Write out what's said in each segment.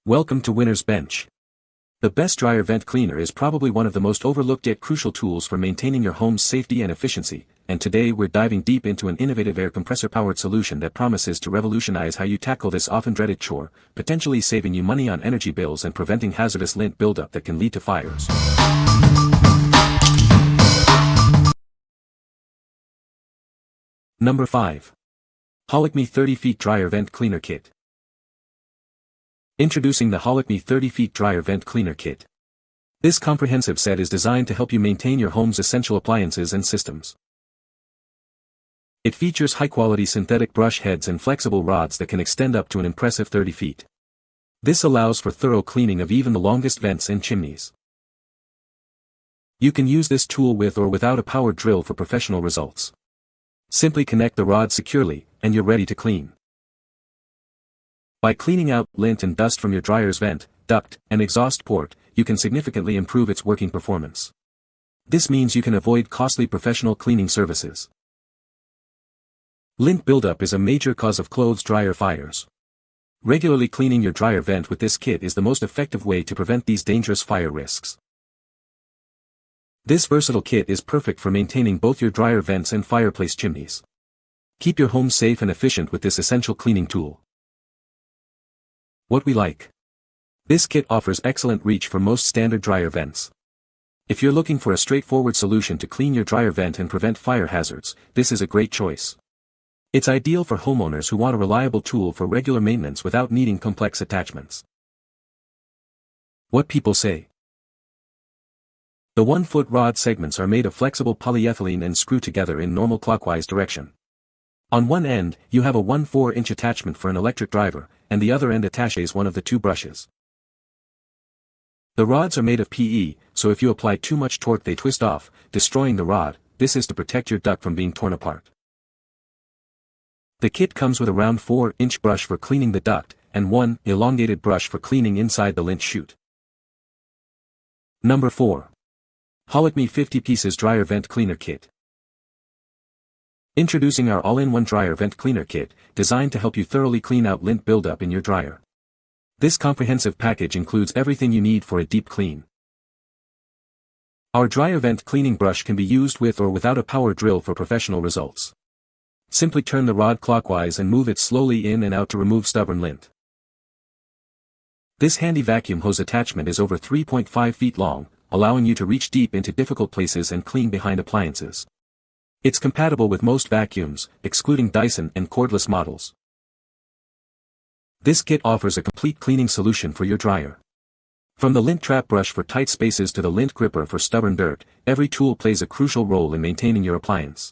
Welcome to Winner's Bench. The best dryer vent cleaner is probably one of the most overlooked yet crucial tools for maintaining your home's safety and efficiency, and today we're diving deep into an innovative air compressor-powered solution that promises to revolutionize how you tackle this often dreaded chore, potentially saving you money on energy bills and preventing hazardous lint buildup that can lead to fires. Number 5. Holikme 30 Feet Dryer Vent Cleaner Kit. Introducing the Holikme 30 Feet Dryer Vent Cleaner Kit. This comprehensive set is designed to help you maintain your home's essential appliances and systems. It features high-quality synthetic brush heads and flexible rods that can extend up to an impressive 30 feet. This allows for thorough cleaning of even the longest vents and chimneys. You can use this tool with or without a powered drill for professional results. Simply connect the rod securely, and you're ready to clean. By cleaning out lint and dust from your dryer's vent, duct, and exhaust port, you can significantly improve its working performance. This means you can avoid costly professional cleaning services. Lint buildup is a major cause of clothes dryer fires. Regularly cleaning your dryer vent with this kit is the most effective way to prevent these dangerous fire risks. This versatile kit is perfect for maintaining both your dryer vents and fireplace chimneys. Keep your home safe and efficient with this essential cleaning tool. What we like. This kit offers excellent reach for most standard dryer vents. If you're looking for a straightforward solution to clean your dryer vent and prevent fire hazards, this is a great choice. It's ideal for homeowners who want a reliable tool for regular maintenance without needing complex attachments. What people say. The 1-foot rod segments are made of flexible polyethylene and screw together in normal clockwise direction. On one end, you have a 1/4-inch attachment for an electric driver, and the other end attaches one of the two brushes. The rods are made of PE, so if you apply too much torque they twist off, destroying the rod. This is to protect your duct from being torn apart. The kit comes with a round 4-inch brush for cleaning the duct, and one elongated brush for cleaning inside the lint chute. Number 4. Holikme 50 Pieces Dryer Vent Cleaner Kit. Introducing our all-in-one dryer vent cleaner kit, designed to help you thoroughly clean out lint buildup in your dryer. This comprehensive package includes everything you need for a deep clean. Our dryer vent cleaning brush can be used with or without a power drill for professional results. Simply turn the rod clockwise and move it slowly in and out to remove stubborn lint. This handy vacuum hose attachment is over 3.5 feet long, allowing you to reach deep into difficult places and clean behind appliances. It's compatible with most vacuums, excluding Dyson and cordless models. This kit offers a complete cleaning solution for your dryer. From the lint trap brush for tight spaces to the lint gripper for stubborn dirt, every tool plays a crucial role in maintaining your appliance.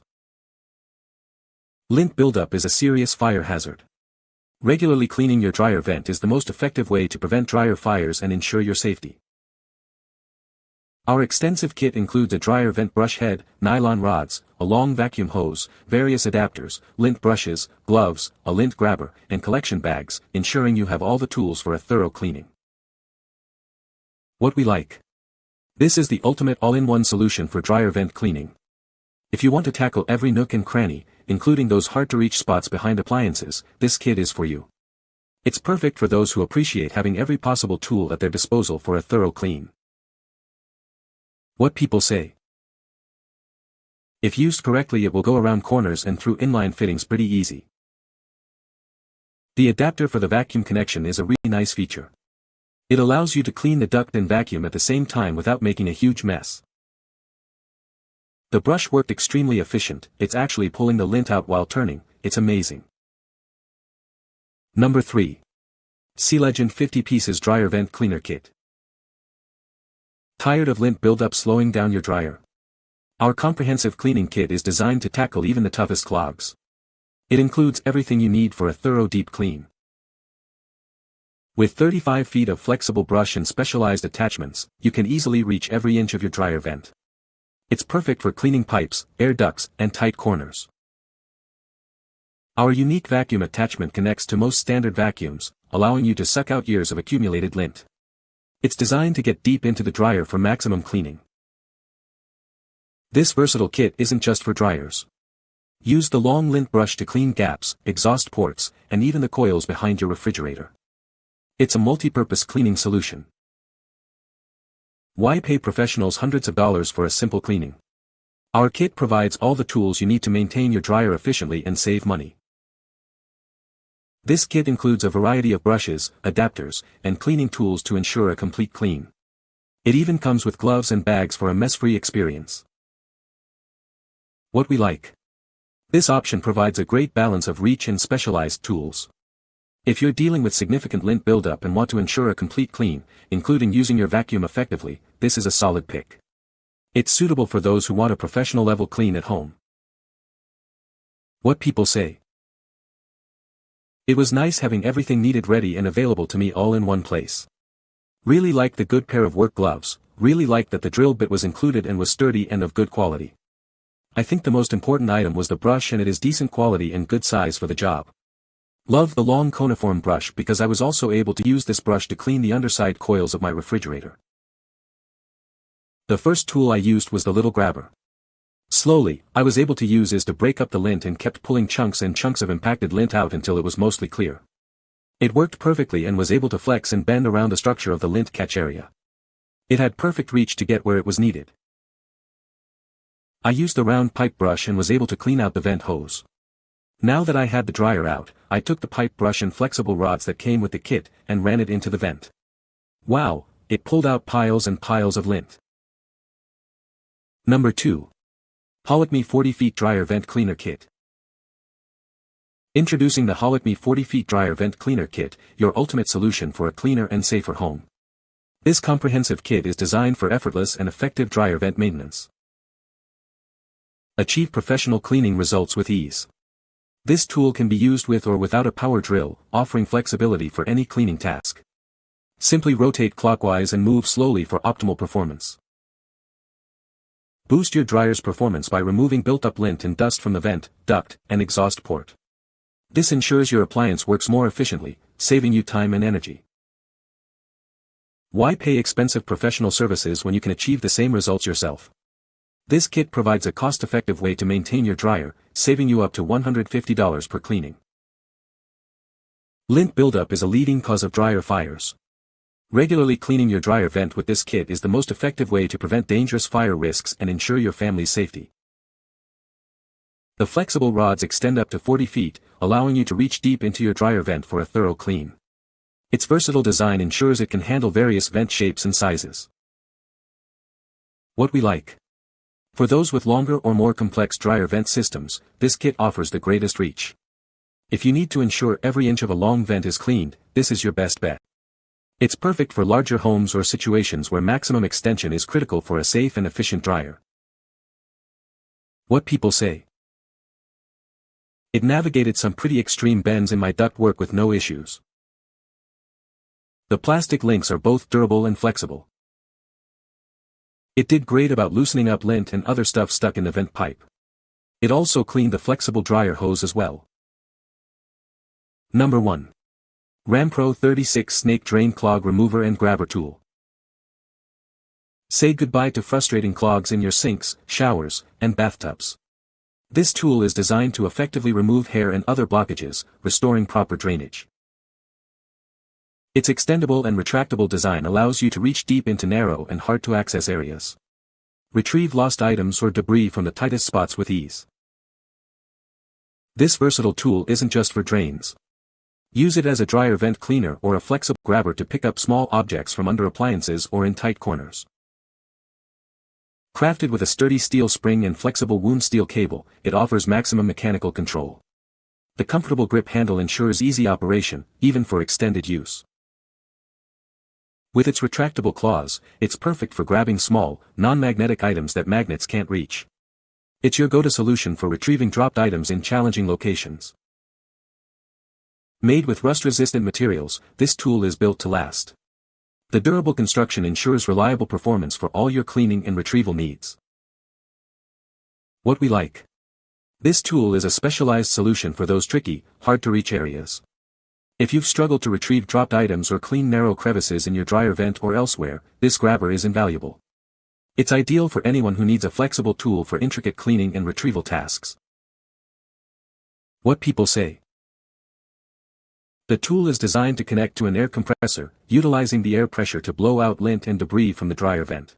Lint buildup is a serious fire hazard. Regularly cleaning your dryer vent is the most effective way to prevent dryer fires and ensure your safety. Our extensive kit includes a dryer vent brush head, nylon rods, a long vacuum hose, various adapters, lint brushes, gloves, a lint grabber, and collection bags, ensuring you have all the tools for a thorough cleaning. What we like. This is the ultimate all-in-one solution for dryer vent cleaning. If you want to tackle every nook and cranny, including those hard-to-reach spots behind appliances, this kit is for you. It's perfect for those who appreciate having every possible tool at their disposal for a thorough clean. What people say. If used correctly it will go around corners and through inline fittings pretty easy. The adapter for the vacuum connection is a really nice feature. It allows you to clean the duct and vacuum at the same time without making a huge mess. The brush worked extremely efficient, it's actually pulling the lint out while turning, it's amazing. Number 3. Sealegend 50 Pieces Dryer Vent Cleaner Kit. Tired of lint buildup slowing down your dryer? Our comprehensive cleaning kit is designed to tackle even the toughest clogs. It includes everything you need for a thorough deep clean. With 35 feet of flexible brush and specialized attachments, you can easily reach every inch of your dryer vent. It's perfect for cleaning pipes, air ducts, and tight corners. Our unique vacuum attachment connects to most standard vacuums, allowing you to suck out years of accumulated lint. It's designed to get deep into the dryer for maximum cleaning. This versatile kit isn't just for dryers. Use the long lint brush to clean gaps, exhaust ports, and even the coils behind your refrigerator. It's a multi-purpose cleaning solution. Why pay professionals hundreds of dollars for a simple cleaning? Our kit provides all the tools you need to maintain your dryer efficiently and save money. This kit includes a variety of brushes, adapters, and cleaning tools to ensure a complete clean. It even comes with gloves and bags for a mess-free experience. What we like. This option provides a great balance of reach and specialized tools. If you're dealing with significant lint buildup and want to ensure a complete clean, including using your vacuum effectively, this is a solid pick. It's suitable for those who want a professional level clean at home. What people say. It was nice having everything needed ready and available to me all in one place. Really liked the good pair of work gloves, really liked that the drill bit was included and was sturdy and of good quality. I think the most important item was the brush, and it is decent quality and good size for the job. Love the long coniform brush because I was also able to use this brush to clean the underside coils of my refrigerator. The first tool I used was the little grabber. Slowly, I was able to use is to break up the lint and kept pulling chunks and chunks of impacted lint out until it was mostly clear. It worked perfectly and was able to flex and bend around the structure of the lint catch area. It had perfect reach to get where it was needed. I used the round pipe brush and was able to clean out the vent hose. Now that I had the dryer out, I took the pipe brush and flexible rods that came with the kit and ran it into the vent. Wow, it pulled out piles and piles of lint. Number 2. Holikme 40 Feet Dryer Vent Cleaner Kit. Introducing the Holikme 40 Feet Dryer Vent Cleaner Kit, your ultimate solution for a cleaner and safer home. This comprehensive kit is designed for effortless and effective dryer vent maintenance. Achieve professional cleaning results with ease. This tool can be used with or without a power drill, offering flexibility for any cleaning task. Simply rotate clockwise and move slowly for optimal performance. Boost your dryer's performance by removing built-up lint and dust from the vent, duct, and exhaust port. This ensures your appliance works more efficiently, saving you time and energy. Why pay expensive professional services when you can achieve the same results yourself? This kit provides a cost-effective way to maintain your dryer, saving you up to $150 per cleaning. Lint buildup is a leading cause of dryer fires. Regularly cleaning your dryer vent with this kit is the most effective way to prevent dangerous fire risks and ensure your family's safety. The flexible rods extend up to 40 feet, allowing you to reach deep into your dryer vent for a thorough clean. Its versatile design ensures it can handle various vent shapes and sizes. What we like. For those with longer or more complex dryer vent systems, this kit offers the greatest reach. If you need to ensure every inch of a long vent is cleaned, this is your best bet. It's perfect for larger homes or situations where maximum extension is critical for a safe and efficient dryer. What people say. It navigated some pretty extreme bends in my ductwork with no issues. The plastic links are both durable and flexible. It did great about loosening up lint and other stuff stuck in the vent pipe. It also cleaned the flexible dryer hose as well. Number 1. RamPro 36 Snake Drain Clog Remover and Grabber Tool. Say goodbye to frustrating clogs in your sinks, showers, and bathtubs. This tool is designed to effectively remove hair and other blockages, restoring proper drainage. Its extendable and retractable design allows you to reach deep into narrow and hard-to-access areas. Retrieve lost items or debris from the tightest spots with ease. This versatile tool isn't just for drains. Use it as a dryer vent cleaner or a flexible grabber to pick up small objects from under appliances or in tight corners. Crafted with a sturdy steel spring and flexible wound steel cable, it offers maximum mechanical control. The comfortable grip handle ensures easy operation, even for extended use. With its retractable claws, it's perfect for grabbing small, non-magnetic items that magnets can't reach. It's your go-to solution for retrieving dropped items in challenging locations. Made with rust-resistant materials, this tool is built to last. The durable construction ensures reliable performance for all your cleaning and retrieval needs. What we like. This tool is a specialized solution for those tricky, hard-to-reach areas. If you've struggled to retrieve dropped items or clean narrow crevices in your dryer vent or elsewhere, this grabber is invaluable. It's ideal for anyone who needs a flexible tool for intricate cleaning and retrieval tasks. What people say. The tool is designed to connect to an air compressor, utilizing the air pressure to blow out lint and debris from the dryer vent.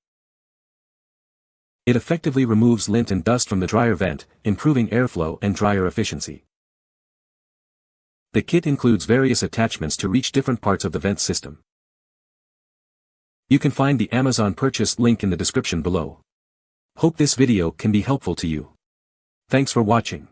It effectively removes lint and dust from the dryer vent, improving airflow and dryer efficiency. The kit includes various attachments to reach different parts of the vent system. You can find the Amazon purchase link in the description below. Hope this video can be helpful to you. Thanks for watching.